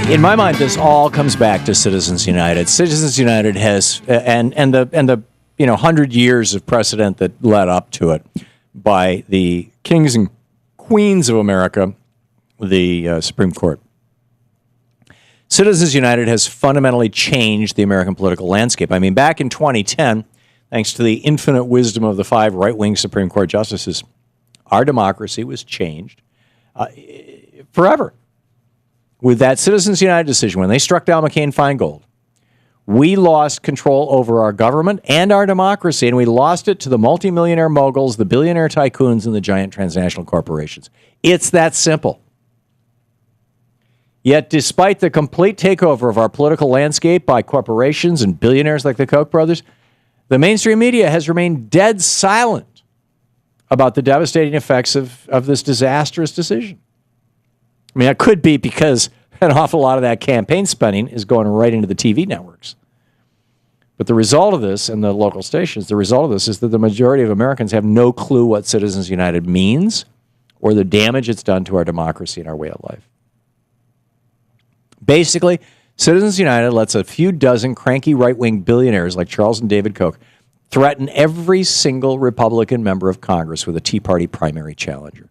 In my mind, this all comes back to Citizens United. Citizens United has, and the 100 years of precedent that led up to it by the kings and queens of America, the Supreme Court. Citizens United has fundamentally changed the American political landscape. I mean, back in 2010, thanks to the infinite wisdom of the 5 right-wing Supreme Court justices, our democracy was changed forever. With that Citizens United decision, when they struck down McCain-Feingold, we lost control over our government and our democracy, and we lost it to the multimillionaire moguls, the billionaire tycoons, and the giant transnational corporations. It's that simple. Yet, despite the complete takeover of our political landscape by corporations and billionaires like the Koch brothers, the mainstream media has remained dead silent about the devastating effects of this disastrous decision. I mean, it could be because an awful lot of that campaign spending is going right into the TV networks. But the result of this, and the local stations, the result of this is that the majority of Americans have no clue what Citizens United means or the damage it's done to our democracy and our way of life. Basically, Citizens United lets a few dozen cranky right-wing billionaires like Charles and David Koch threaten every single Republican member of Congress with a Tea Party primary challenger.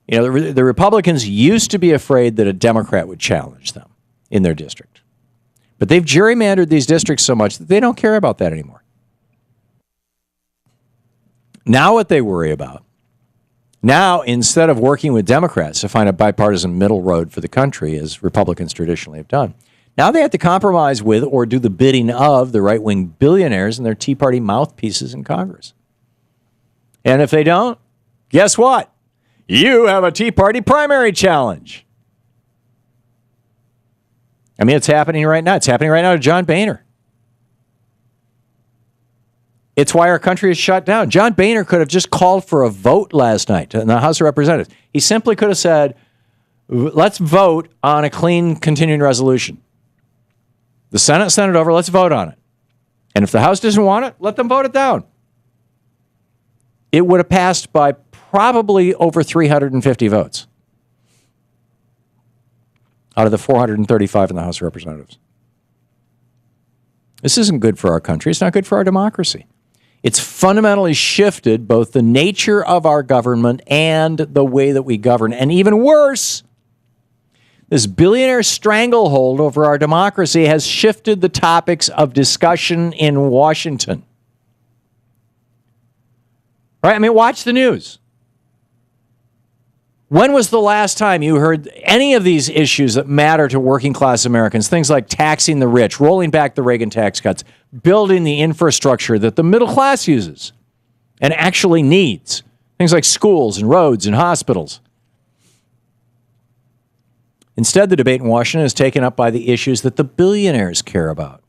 You know, the Republicans used to be afraid that a Democrat would challenge them in their district. But they've gerrymandered these districts so much that they don't care about that anymore. Now what they worry about, now instead of working with Democrats to find a bipartisan middle road for the country, as Republicans traditionally have done, now they have to compromise with or do the bidding of the right-wing billionaires and their Tea Party mouthpieces in Congress. And if they don't, guess what? You have a Tea Party primary challenge. I mean, it's happening right now. It's happening right now to John Boehner. It's why our country is shut down. John Boehner could have just called for a vote last night in the House of Representatives. He simply could have said, let's vote on a clean continuing resolution. The Senate sent it over. Let's vote on it. And if the House doesn't want it, let them vote it down. It would have passed by probably over 350 votes out of the 435 in the House of Representatives. This isn't good for our country. It's not good for our democracy. It's fundamentally shifted both the nature of our government and the way that we govern. And even worse, this billionaire stranglehold over our democracy has shifted the topics of discussion in Washington. Right? I mean, watch the news. When was the last time you heard any of these issues that matter to working class Americans? Things like taxing the rich, rolling back the Reagan tax cuts, building the infrastructure that the middle class uses and actually needs. Things like schools and roads and hospitals. Instead, the debate in Washington is taken up by the issues that the billionaires care about.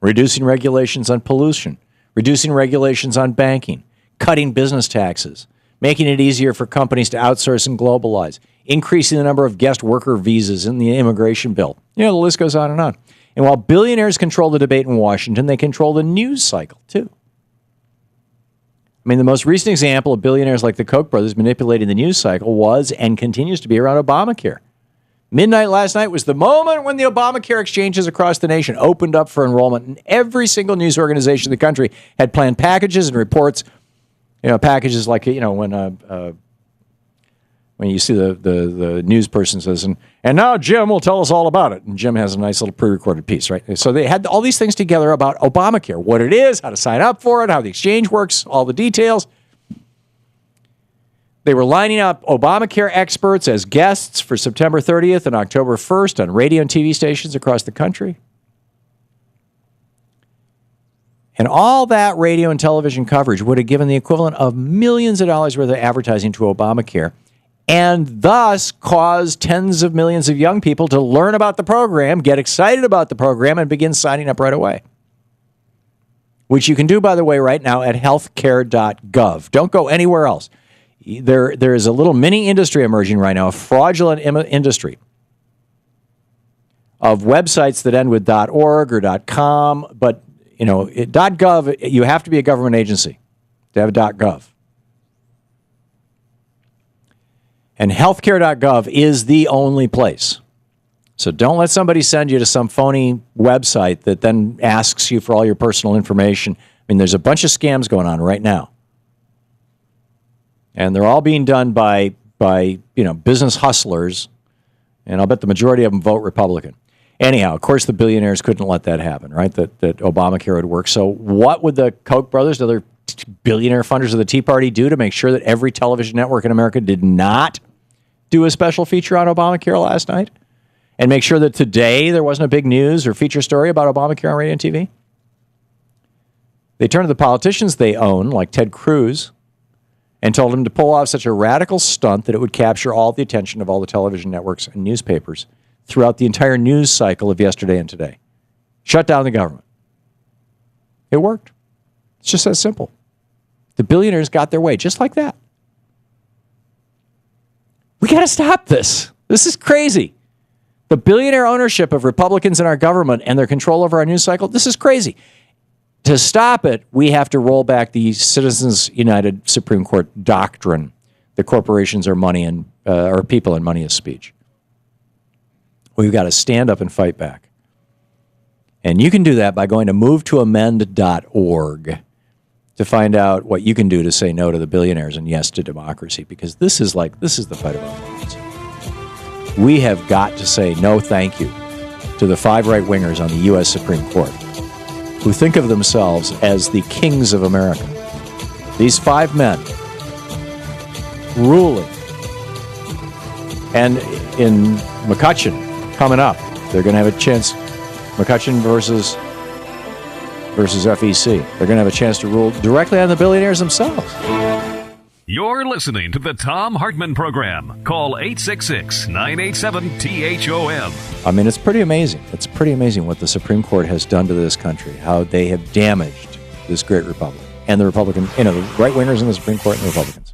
Reducing regulations on pollution, reducing regulations on banking, cutting business taxes, making it easier for companies to outsource and globalize, increasing the number of guest worker visas in the immigration bill. You know, the list goes on. And while billionaires control the debate in Washington, they control the news cycle, too. I mean, the most recent example of billionaires like the Koch brothers manipulating the news cycle was and continues to be around Obamacare. Midnight last night was the moment when the Obamacare exchanges across the nation opened up for enrollment, and every single news organization in the country had planned packages and reports. You know, packages like, you know, when you see the news person says, and now Jim will tell us all about it. And Jim has a nice little pre-recorded piece, right? So they had all these things together about Obamacare, what it is, how to sign up for it, how the exchange works, all the details. They were lining up Obamacare experts as guests for September 30th and October 1st on radio and TV stations across the country. And all that radio and television coverage would have given the equivalent of millions of dollars worth of advertising to Obamacare and thus caused tens of millions of young people to learn about the program, get excited about the program, and begin signing up right away. Which you can do, by the way, right now at healthcare.gov. Don't go anywhere else. There is a little mini industry emerging right now, a fraudulent industry of websites that end with .org or .com, but you know, .gov, you have to be a government agency to have a .gov. And healthcare.gov is the only place. So don't let somebody send you to some phony website that then asks you for all your personal information. I mean, there's a bunch of scams going on right now. And they're all being done by business hustlers. And I'll bet the majority of them vote Republican. Anyhow, of course, the billionaires couldn't let that happen, right? That Obamacare would work. So what would the Koch brothers, the other billionaire funders of the Tea Party, do to make sure that every television network in America did not do a special feature on Obamacare last night? And make sure that today there wasn't a big news or feature story about Obamacare on radio and TV? They turned to the politicians they own, like Ted Cruz, and told him to pull off such a radical stunt that it would capture all the attention of all the television networks and newspapers throughout the entire news cycle of yesterday and today. Shut down the government. It worked. It's just that simple. The billionaires got their way, just like that. We got to stop this. This is crazy. The billionaire ownership of Republicans in our government and their control over our news cycle, this is crazy. To stop it, we have to roll back the Citizens United Supreme Court doctrine that corporations are money and or people and money is speech. We've got to stand up and fight back. And you can do that by going to movetoamend.org to find out what you can do to say no to the billionaires and yes to democracy, because this is the fight of our minds. We have got to say no thank you to the 5 right-wingers on the U.S. Supreme Court who think of themselves as the kings of America. These 5 men ruling. And in McCutcheon coming up, they're going to have a chance. McCutcheon versus FEC. They're going to have a chance to rule directly on the billionaires themselves. You're listening to the Thom Hartmann Program. Call 866-987-THOM. I mean, it's pretty amazing. It's pretty amazing what the Supreme Court has done to this country, how they have damaged this great republic. And the Republican, the right-wingers in the Supreme Court and the Republicans.